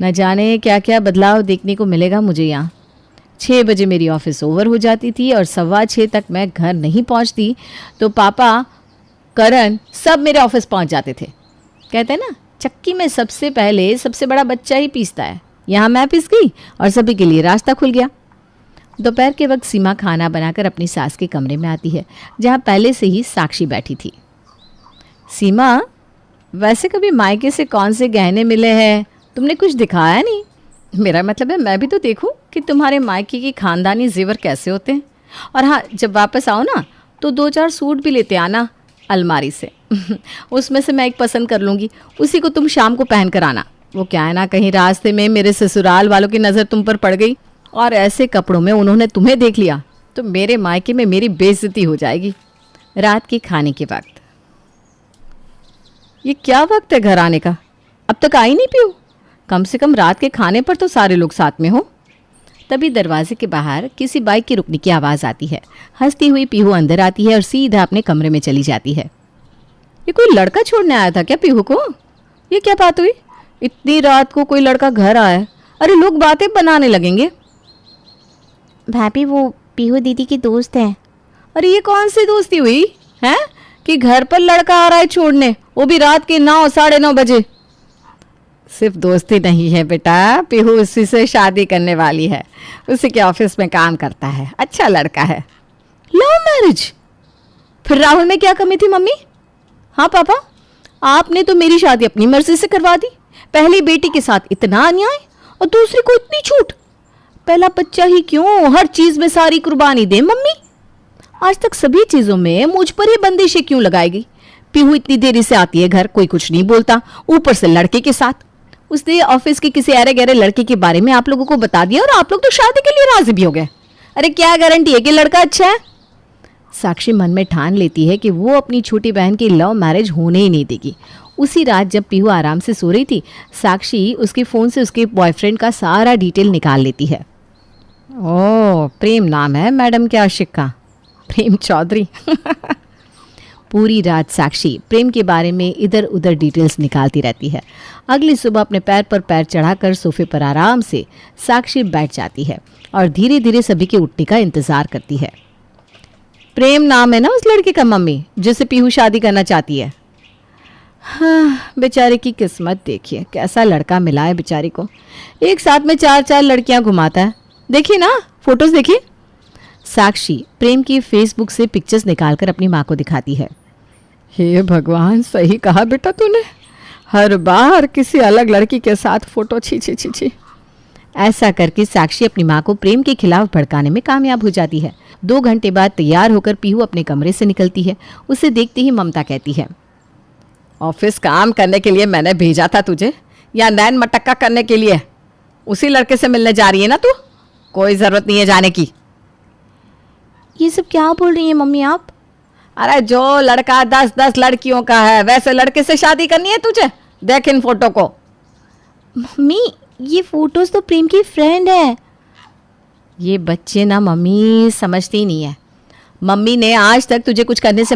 न जाने क्या क्या बदलाव देखने को मिलेगा मुझे यहाँ। 6 बजे मेरी ऑफिस ओवर हो जाती थी और 6:15 तक मैं घर नहीं पहुँचती तो पापा, करण सब मेरे ऑफिस पहुँच जाते थे। कहते हैं ना, चक्की में सबसे पहले सबसे बड़ा बच्चा ही पीसता है। यहाँ मैं पिस गई और सभी के लिए रास्ता खुल गया। दोपहर के वक्त सीमा खाना बनाकर अपनी सास के कमरे में आती है, जहाँ पहले से ही साक्षी बैठी थी। सीमा, वैसे कभी मायके से कौन से गहने मिले हैं? तुमने कुछ दिखाया नहीं। मेरा मतलब है मैं भी तो देखूं कि तुम्हारे मायके की खानदानी जेवर कैसे होते हैं। और हाँ, जब वापस आओ ना तो 2-4 सूट भी लेते आना अलमारी से। उसमें से मैं एक पसंद कर लूँगी, उसी को तुम शाम को पहन कर आना। वो क्या है ना, कहीं रास्ते में मेरे ससुराल वालों की नज़र तुम पर पड़ गई और ऐसे कपड़ों में उन्होंने तुम्हें देख लिया तो मेरे मायके में मेरी बेइज्जती हो जाएगी। रात के खाने के वक्त। ये क्या वक्त है घर आने का? अब तक आई नहीं पीहू? कम से कम रात के खाने पर तो सारे लोग साथ में हो। तभी दरवाजे के बाहर किसी बाइक की रुकने की आवाज़ आती है। हंसती हुई पीहू अंदर आती है और सीधा अपने कमरे में चली जाती है। ये कोई लड़का छोड़ने आया था क्या पीहू को? ये क्या बात हुई? इतनी रात को कोई लड़का घर आया? अरे लोग बातें बनाने लगेंगे। भाभी, वो पीहू दीदी की दोस्त है। अरे ये कौन सी दोस्ती हुई है कि घर पर लड़का आ रहा है छोड़ने, वो भी रात के 9-9:30 बजे? सिर्फ दोस्ती नहीं है बेटा, पीहू उसी से शादी करने वाली है। उसी के ऑफिस में काम करता है, अच्छा लड़का है। Love marriage? फिर राहुल में क्या कमी थी मम्मी? हाँ पापा, आपने तो मेरी शादी अपनी मर्जी से करवा दी। पहली बेटी के साथ इतना अन्याय और दूसरी को इतनी छूट। पहला बच्चा ही क्यों, हर चीज में सारी कुर्बानी दे मम्मी। आज तक सभी चीजों में मुझ पर ही बंदिशें क्यों लगाएगी? पीहू इतनी देरी से आती है घर, कोई कुछ नहीं बोलता, ऊपर से लड़के के साथ। उसने ऑफिस के किसी अरे गहरे लड़के के बारे में आप लोगों को बता दिया और आप लोग तो शादी के लिए राजी भी हो गए। अरे क्या गारंटी है कि लड़का अच्छा है? साक्षी मन में ठान लेती है कि वो अपनी छोटी बहन की लव मैरिज होने ही नहीं देगी। उसी रात जब पीहू आराम से सो रही थी, साक्षी उसके फ़ोन से उसके बॉयफ्रेंड का सारा डिटेल निकाल लेती है। ओह, प्रेम नाम है मैडम के आशिक का, प्रेम चौधरी। पूरी रात साक्षी प्रेम के बारे में इधर उधर डिटेल्स निकालती रहती है। अगली सुबह अपने पैर पर पैर चढ़ाकर सोफे पर आराम से साक्षी बैठ जाती है और धीरे धीरे सभी के उठने का इंतजार करती है। प्रेम नाम है ना उस लड़के का मम्मी, जिससे पीहू शादी करना चाहती है। हाँ, बेचारे की किस्मत देखिए, कैसा लड़का मिला है बेचारी को। एक साथ में 4-4 लड़कियां घुमाता है। देखिए ना, फोटोज देखिए। साक्षी प्रेम की फेसबुक से पिक्चर्स निकालकर अपनी माँ को दिखाती है। हे भगवान, सही कहा बेटा तूने, हर बार किसी अलग लड़की के साथ फोटो। छी छी छी छी। ऐसा करके साक्षी अपनी माँ को प्रेम के खिलाफ भड़काने में कामयाब हो जाती है। 2 घंटे बाद तैयार होकर पीहू अपने कमरे से निकलती है। उसे देखते ही ममता कहती है, ऑफिस काम करने के लिए मैंने भेजा था तुझे, या नैन मटक्का करने के लिए? उसी लड़के से मिलने जा रही है ना तू? कोई ज़रूरत नहीं है जाने की। ये सब क्या बोल रही हैं मम्मी आप? अरे जो लड़का 10-10 लड़कियों का है, वैसे लड़के से शादी करनी है तुझे? देख इन फोटो को। मम्मी, ये फोटोज तो प्रेम की फ्रेंड है। ये बच्चे ना मम्मी समझती नहीं है। मम्मी ने आज तक तुझे कुछ करने से